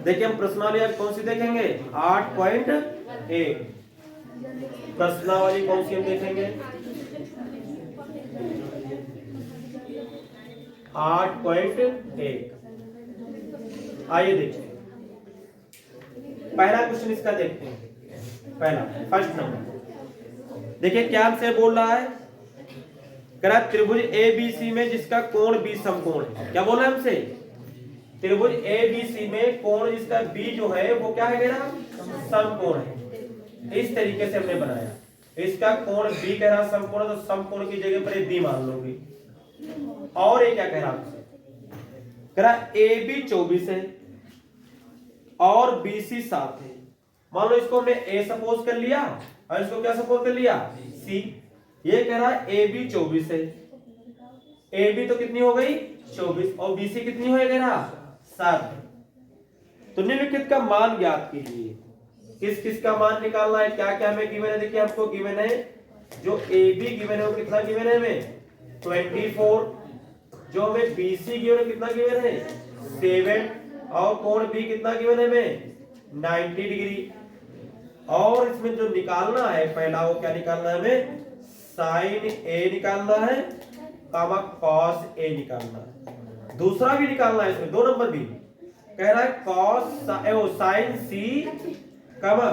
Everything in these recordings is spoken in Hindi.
देखिए हम प्रश्नावली आज कौन सी देखेंगे 8.1 प्रश्नावली कौन सी हम देखेंगे 8.1। आइए देखिए पहला क्वेश्चन इसका देखते हैं। पहला फर्स्ट नंबर देखिए क्या हमसे बोल रहा है, कह रहा त्रिभुज ABC में जिसका कोण B समकोण है। क्या बोल रहा है हमसे, त्रिभुज ABC में कोण जिसका B जो है वो क्या है मेरा समकोण है। इस तरीके से हमने बनाया, इसका कोण B कह रहा समकोण, तो समकोण की जगह पर B मान लोगे। और ये क्या कह रहा हमसे, कह रहा AB 24 है और BC 7 है। मान लो इसको हमने A सपोज कर लिया और इसको क्या सपोज कर लिया C। ये कह रहा है AB 24 है, AB तो कितनी हो गई 24 और BC कितनी हो गई ना 7। तो निम्नलिखित का मान ज्ञात कीजिए। किस किस का मान निकालना है, क्या क्या हमें गिवन है। देखिए हमको गिवन है जो AB गिवन है वो कितना गिवन है हमें 24, जो हमें BC गिवन है कितना गिवन है 7 और कोण B कितना गिवन है हमें 90 डिग्री। और इसमें जो निकालना है पहला वो क्या निकालना है हमें साइन A निकालना है कामा कॉस A निकालना है। दूसरा भी निकालना है इसमें 2 नंबर भी कह रहा है कॉस साइन C कामा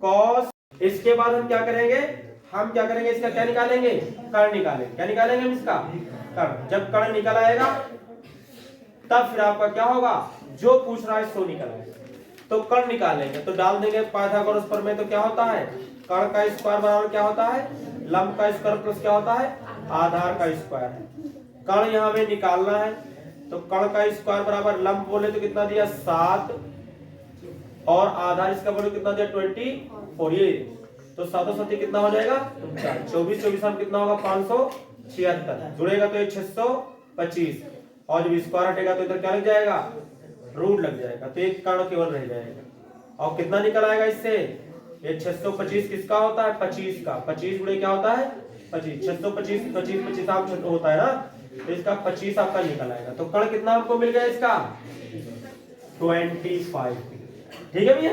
कॉस। इसके बाद हम क्या करेंगे, हम क्या करेंगे इसका क्या निकालेंगे कर्ण निकालेंगे। क्या निकालेंगे हम इसका कर्ण। जब कर्ण निकल आएगा तब फिर आपका क्या होगा जो पूछ रहा है सो निकल आएगा। तो कर्ण निकालेंगे तो डाल देंगे पाइथागोरस प्रमेय। तो क्या होता है कर्ण का स्क्वायर बराबर क्या होता है लंब का स्क्वायर प्लस क्या होता है आधार का स्क्वायर है। कर्ण यहाँ में निकालना है तो कर्ण का स्क्वायर बराबर लंब बोले तो कितना दिया 7 और आधार इसका बोले कितना दिया 24। ये तो 7 7 कितना हो जाएगा 24 24 हम कितना होगा 576 जुड़ेगा तो ये 625 और जब स्क्वायर हटेगा तो इधर क्या लग जाएगा रूट लग जाएगा। तो एक कर्ण केवल रह जाएगा और कितना निकल आएगा इससे ये 625 किसका होता है 25 का। 25 गुणे क्या होता है 25 625 25 25 आप होता है ना, तो इसका 25 आपका निकल आएगा। तो कर्ण कितना हमको मिल गया इसका 25। ठीक है भैया।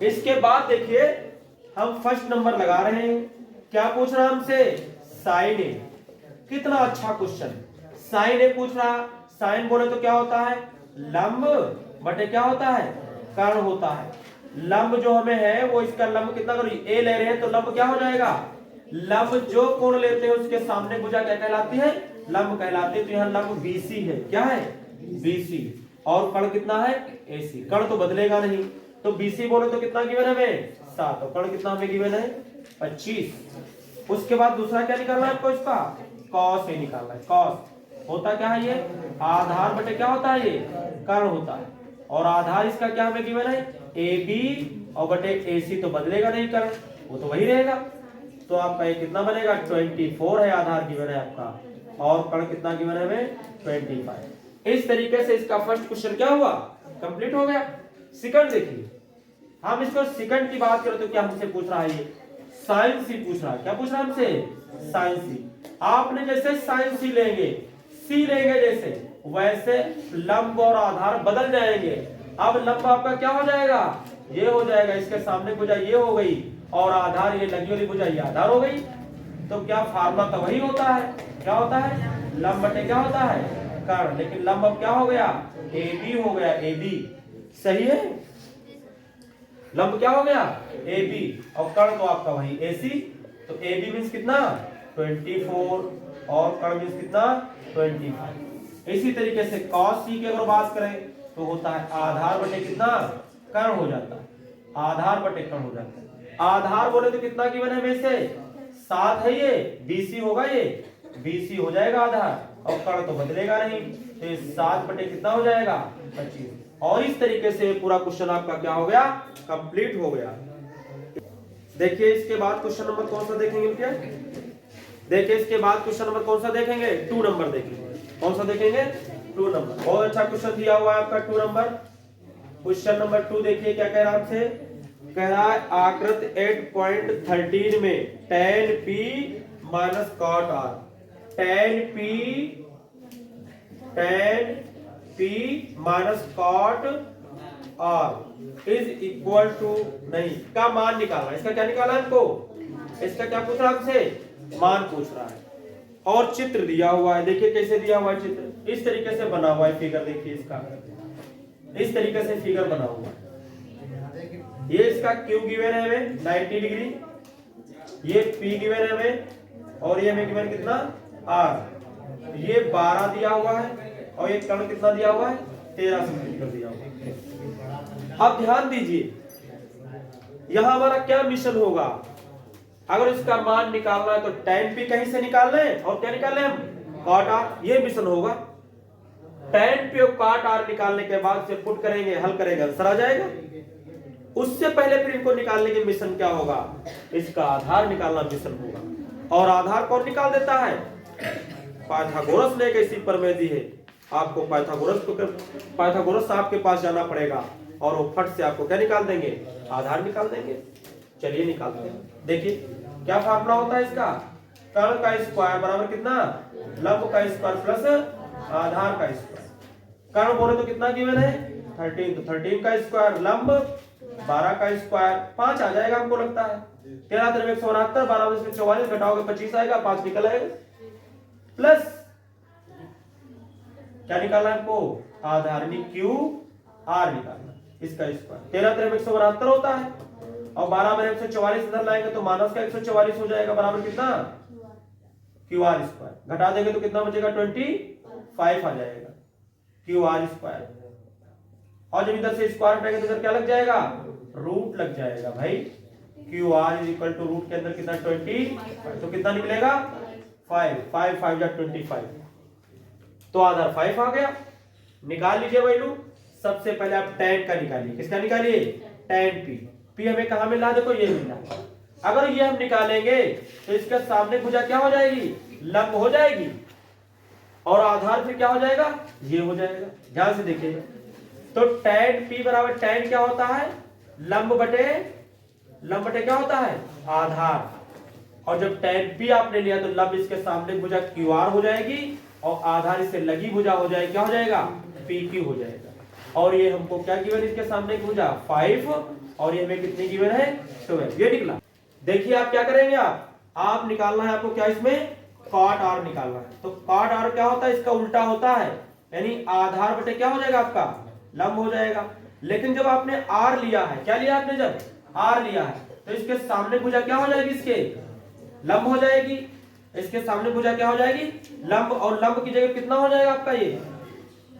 इसके बाद देखिए हम फर्स्ट नंबर लगा रहे हैं। क्या पूछ रहा हमसे साइन A। कितना अच्छा क्वेश्चन, साइन A पूछ रहा। साइन बोले तो क्या होता है लंब बटे क्या होता है कर्ण होता है। लंब जो हमें है वो इसका लंब कितना करो A ले रहे हैं तो लंब क्या हो जाएगा लंब जो कोण लेते हैं उसके सामने भुजा क्या कहलाती है लंब कहलाती है। तो यहाँ लंब BC है, क्या है BC और कर्ण कितना है AC। कर्ण तो बदलेगा नहीं तो BC बोले तो कितना गिवन है हमें 7 और कर्ण कितना हमें गिवन है 25। उसके बाद दूसरा क्या निकालना है आपको इसका cos A निकालना है। cos होता क्या है ये आधार बटे क्या होता है ये कर्ण होता है और आधार इसका क्या हमें गिवन है AB और बटे AC तो बदलेगा नहीं कर्ण वो तो वही रहेगा। तो आपका ये कितना बनेगा 24 है आधार गिवन है आपका और कर्ण कितना गिवन है हमें 25। इस तरीके से इसका फर्स्ट क्वेश्चन क्या हुआ कंप्लीट हो गया। सेकंड देखिए हम इसको सेकंड की बात करें तो क्या हमसे पूछ रहा है ये साइन C पूछ रहा है। क्या पूछ रहा है हमसे साइन C। आपने जैसे साइन C लेंगे C लेंगे जैसे वैसे लंब और आधार बदल जाएंगे। अब लंब आपका क्या हो जाएगा ये हो जाएगा, इसके सामने भुजा ये हो गई और आधार ये लगी वाली भुजा ये आधार हो गई। तो क्या फार्मूला तो वही होता है, क्या होता है लंब बटे क्या होता है कर्ण। लेकिन लंब अब क्या हो गया AB हो गया AB। सही है लंब क्या हो गया AB और कर्ण तो आपका वही AC। तो AB मींस कितना 24 और कर्ण मींस कितना 25। इसी तरीके से cos C की अगर बात करें तो होता है आधार बटे कितना कर्ण हो जाता है, आधार बटे कर्ण हो जाता है। आधार बोले तो कितना गिवन है में से 7 है ये BC होगा ये BC हो जाएगा आधार और कर्ण तो बदलेगा नहीं तो ये 7 बटे कितना हो जाएगा 25। और इस तरीके से पूरा क्वेश्चन आपका क्या हो गया कंप्लीट हो गया। देखिए इसके बाद क्वेश्चन नंबर कौन सा देखेंगे क्या, देखिए इसके बाद क्वेश्चन नंबर कौन सा देखेंगे 2 नंबर देखेंगे। कौन सा देखेंगे 2 नंबर। बहुत अच्छा क्वेश्चन दिया हुआ है आपका 2 नंबर। क्वेश्चन नंबर 2 देखिए क्या कह रहा है आपसे, कह रहा है आकृति 8.13 में tan P minus cot R। tan P minus cot R is equal to नहीं का मान निकालना। इसका क्या निकालना है हमको? इसका क्या पूछ रहा है हमसे? मान पूछ रहा है। और चित्र दिया हुआ है, देखिए कैसे दिया हुआ है चित्र, इस तरीके से बना हुआ है फिगर। देखिए इसका इस तरीके से फिगर बना हुआ है। ये इसका Q गिवन है हमें 90 डिग्री, ये P गिवन है हमें, और ये हमें गिवन कितना R। ये 12 दिया हुआ है और ये कण कितना दिया हुआ है? 13 सेंटीमीटर दिया हुआ है। अब ध्यान दीजिए, यहां हमारा क्या मिशन होगा? अगर इसका मान निकालना है तो tan P कहीं से निकाल लें और क्या निकाल लें हम? cot R। ये मिशन होगा। tan P और cot R निकालने के बाद से पुट करेंगे, हल करेंगे, आंसर आ जाएगा। उससे पहले फिर इनको निकालने के मिशन क्या होगा? इसका आधार निकालना मिशन होगा। और आधार कौन निकाल देता है? पाइथागोरस ने एक ऐसी प्रमेय दी है, आपको पाइथागोरस साहब के पास जाना पड़ेगा और वो फट से आपको क्या निकाल देंगे? आधार निकाल देंगे। चलिए निकालते हैं। देखिए क्या फार्मूला होता है इसका? कण का स्क्वायर बराबर कितना? लंब का स्क्वायर प्लस आधार का स्क्वायर। कण बोले तो कितना गिवन है? 13, तो 13 का स्क्वायर लंब 12 का स्क्वायर 5 आ जाएगा हमको लगता है। 13 3 169, 12 में से 44 घटाओगे 25 आएगा, 5 निकल आएगा। प्लस क्या निकालना है हमको? आधार यानी क्यू आर निकालना, इसका स्क्वायर। 13 3 169 होता है और 12 में 144 इधर लाएंगे तो माइनस का 144 हो जाएगा, बराबर कितना? Q R square. घटा देंगे तो कितना बचेगा? 25 आ जाएगा क्यू आर स्क्वायर। और जब इधर से स्क्वायर हटाएंगे तो इधर क्या लग जाएगा? रूट लग जाएगा भाई। Q R is equal to root के अंदर कितना? 25, तो कितना निकलेगा? 5 5 5 जा 25। तो आधार 5 आ गया। निकाल लीजिए वैल्यू। सबसे पहले आप tan का निकालिए। किसका निकालिए? tan P। P हमें कहां मिला? देखो ये मिला। अगर ये हम निकालेंगे तो इसके सामने भुजा क्या हो जाएगी? लंब हो जाएगी। और आधार फिर क्या हो जाएगा? ये हो जाएगा। ध्यान से देखिएगा। तो tan P बराबर tan क्या होता है? लंब बटे क्या होता है? आधार। और जब tan P आपने लिया तो लंब इसके सामने भुजा QR हो जाएगी और आधार इससे लगी भुजा हो जाएगी, क्या हो जाएगा? PQ हो जाएगा। और ये हमको क्या गिवन? इसके सामने की भुजा 5 और ये हमें कितनी गिवन है? 12। ये निकला। देखिए आप क्या करेंगे? आप निकालना है आपको क्या इसमें? cot R निकालना है। तो cot R क्या होता है? इसका उल्टा होता है, यानी आधार बटे क्या हो जाएगा? आपका लंब हो जाएगा। लेकिन जब आपने R लिया है, क्या लिया आपने? जब R लिया है तो इसके सामने भुजा क्या हो जाएगी? इसके लंब हो जाएगी। इसके सामने भुजा क्या हो जाएगी? लंब। और लंब की जगह कितना हो जाएगा आपका? ये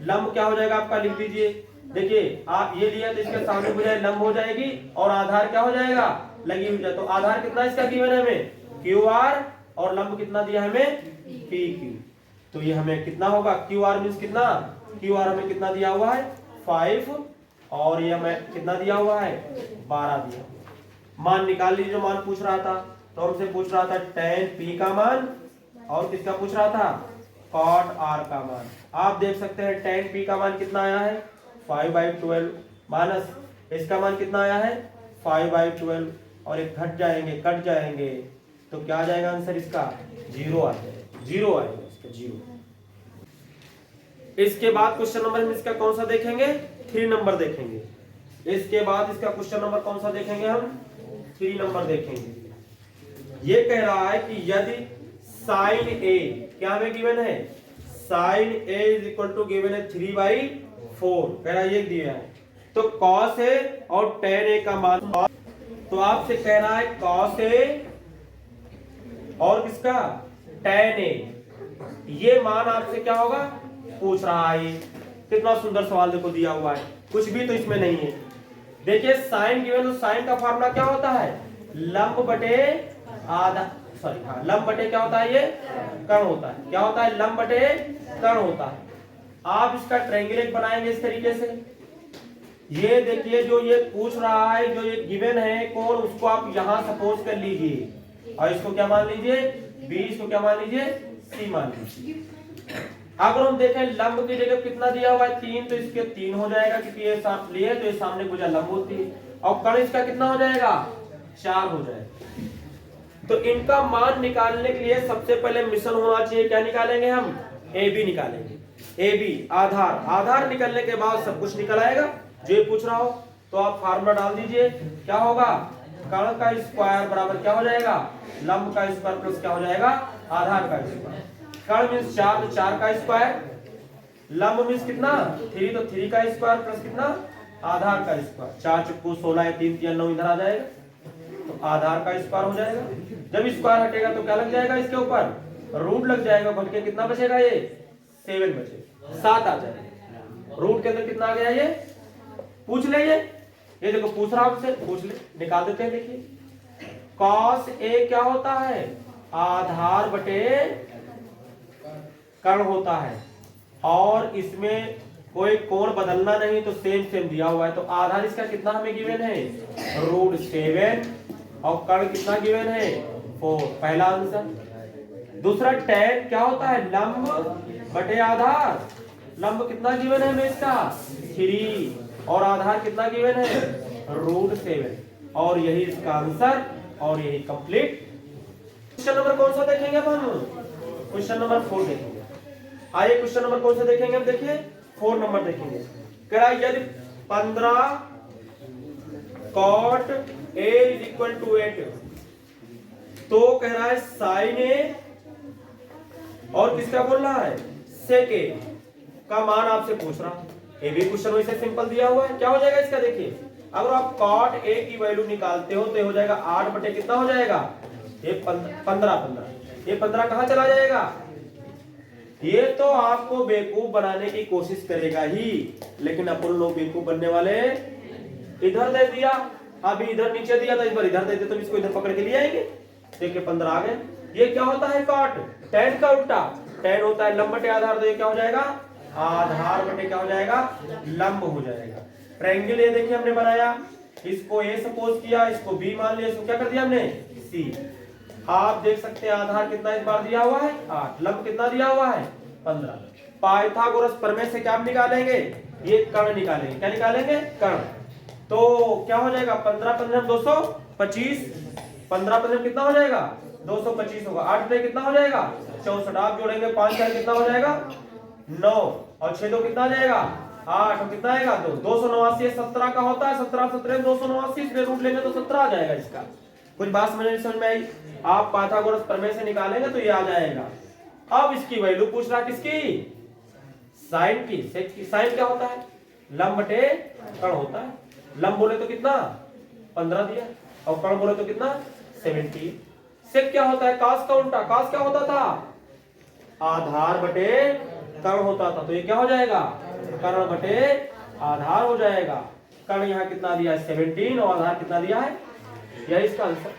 लंब क्या हो जाएगा आपका? लिख दीजिए। देखिए आप ये लिया तो इसके सामने भुजा लंब हो जाएगी और आधार क्या हो जाएगा? लगी भुजा। तो आधार कितना इसका गिवन है हमें? QR। और लंब कितना दिया हमें? PQ। तो ये हमें कितना होगा? QR मींस कितना? QR हमें कितना दिया हुआ है? 5 और ये हमें कितना दिया हुआ है? 12 दिया। मान निकाल लीजिए जो मान पूछ रहा था। तो हमसे पूछ रहा था tan P का मान और किसका पूछ रहा था? cot R का मान। आप देख सकते हैं tan P का मान कितना आया है? 5/12 माइनस इसका मान कितना आया है? 5/12 और एक घट जाएंगे, कट जाएंगे तो क्या आ जाएगा आंसर इसका? 0 आ जाएगा। 0 आएगा इसका 0। इसके बाद क्वेश्चन नंबर हम इसका कौन सा देखेंगे? 3 नंबर देखेंगे। इसके बाद इसका क्वेश्चन नंबर कौन सा देखेंगे? हम 3 नंबर देखेंगे। ये कह रहा है कि यदि sin A क्या हमें गिवन है? sin A is equal to given है 3/4। कह रहा है ये दिया है। तो cos A और tan A का मान, तो आपसे कह रहा है cos A और किसका? tan A। ये मान आपसे क्या होगा? पूछ रहा है। कितना सुंदर सवाल देखो दिया हुआ है, कुछ भी तो इसमें नहीं है। देखिए साइन गिवन, तो साइन का फार्मूला क्या होता है? लंब बटे आधा, सॉरी हाँ, लंब बटे क्या होता है? ये कर्ण होता है। क्या होता है? लंब बटे कर्ण होता है। आप इसका ट्रायंगल बनाएंगे इस तरीके से। ये देखिए जो ये पूछ रहा है, जो ये गिवन है कोण, उसको आप यहां सपोज कर लीजिए और इसको क्या मान लीजिए? B। इसको क्या मान लीजिए? C मान लीजिए। अगर हम देखें लंब की जगह कितना दिया हुआ है? 3, तो इसके 3 हो जाएगा क्योंकि ये साथ लिए तो ये सामने भुजा लंब होती है। और कर्ण इसका कितना हो जाएगा? 4 हो जाएगा। तो इनका मान निकालने के लिए सबसे पहले मिशन होना चाहिए, क्या निकालेंगे हम? AB निकालेंगे। AB आधार, आधार निकलने के बाद सब कुछ निकल आएगा। जो ये पूछ रहा हो तो आप फार्मूला डाल दीजिए, क्या होगा, कर्ण का स्क्वायर बराबर क्या हो जाएगा, लंब का स्क्वायर प्लस क्या हो जाएगा, आधार का स्क्वायर। कर्ण मीन्स 4 तो 4 का स्क्वायर, लंब मीन्स कितना 3 तो 3 का स्क्वायर प्लस कितना आधार का स्क्वायर। 4 चुक्कू 16 है, 3 3 9 इधर आ जाएगा तो आधार का स्क्वायर हो जाएगा। जब स्क्वायर हटेगा तो क्या लग जाएगा इसके ऊपर, रूट लग जाएगा, बट के कितना बचेगा, ये 7 बचेगा, 7 आ जाएगा। रूट के अंदर कितना आ गया, ये पूछ ले, ये देखो पूछ रहा आपसे, पूछ ले, निकाल देते हैं। देखिए cos A क्या होता है, आधार बटे कर्ण होता है, और इसमें कोई कोण बदलना नहीं तो सेम सेम दिया हुआ है, तो आधार इसका कितना हमें गिवन है, √7, और कर्ण कितना गिवन है, 4, पहला आंसर। दूसरा tan क्या होता है, लंब बटे आधार, लंब कितना गिवन है हमें इसका 3, और आधार कितना गिवन है, √7, और यही इसका आंसर, और यही कंप्लीट। क्वेश्चन नंबर कौन सा देखेंगे अब हम, क्वेश्चन नंबर 4 देखेंगे। आइए क्वेश्चन नंबर कौन सा देखेंगे हम, देखिए 4 नंबर देखेंगे। कह रहा है यदि 15 cot A = 8, तो कह रहा है sin A और किसका बोल रहा है, sec A का मान आपसे पूछ रहा है। ये भी क्वेश्चन वैसे सिंपल दिया हुआ है, क्या हो जाएगा इसका, देखिए अगर आप cot A की वैल्यू निकालते हो तो ये हो जाएगा 8 बटे कितना हो जाएगा, ये 15, ये 15 कहां चला जाएगा, ये तो आपको बेवकूफ बनाने की कोशिश करेगा ही, लेकिन अपन लोग बेवकूफ बनने वाले, इधर दे दिया, अभी इधर नीचे दिया था, इस बार इधर दे दे तो इसको इधर पकड़ के ले आएंगे। देखिए 15 आ गए। ये क्या होता है cot, tan का उल्टा, tan होता है लंब बटे आधार, तो ये क्या हो जाएगा, आधार बटे क्या हो जाएगा, लंब हो जाएगा। ट्रायंगल ये देखिए हमने बनाया, इसको A सपोज किया, इसको B मान लिया, इसको क्या कर दिया हमने C। आप देख सकते हैं आधार कितना इस बार दिया हुआ है 8, लंब कितना दिया हुआ है 15। पाइथागोरस प्रमेय से क्या निकालेंगे, ये कर्ण निकालेंगे, क्या निकालेंगे, कर्ण। तो क्या हो जाएगा, 15 15 225, 15 15 कितना हो जाएगा, 225 होगा, 8 बटे कितना हो जाएगा 64, आप जोड़ेंगे 5 4 कितना हो जाएगा 9, और 6 2 कितना आ जाएगा 8, और कितना आएगा 2, 289, 17 का होता है, 17 17 289, इसमें रूट लेंगे तो 17 आ जाएगा इसका। कुछ बात समझ में आई, आप पाइथागोरस प्रमेय से निकालेंगे तो ये आ जाएगा। अब इसकी वैल्यू पूछ रहा किसकी, साइन की, सेक की। साइन क्या होता है, लंब बटे कर्ण होता है, लंब बोले तो कितना 15 दिया, और कर्ण बोले तो कितना 17। सेक क्या होता है, कास का उल्टा, कास क्या होता था, आधार बटे कर्ण होता था, तो ये क्या हो जाएगा, कर्ण बटे आधार हो जाएगा। कर्ण यहाँ कितना दिया है 17, और आधार कितना दिया है, यही इसका आंसर।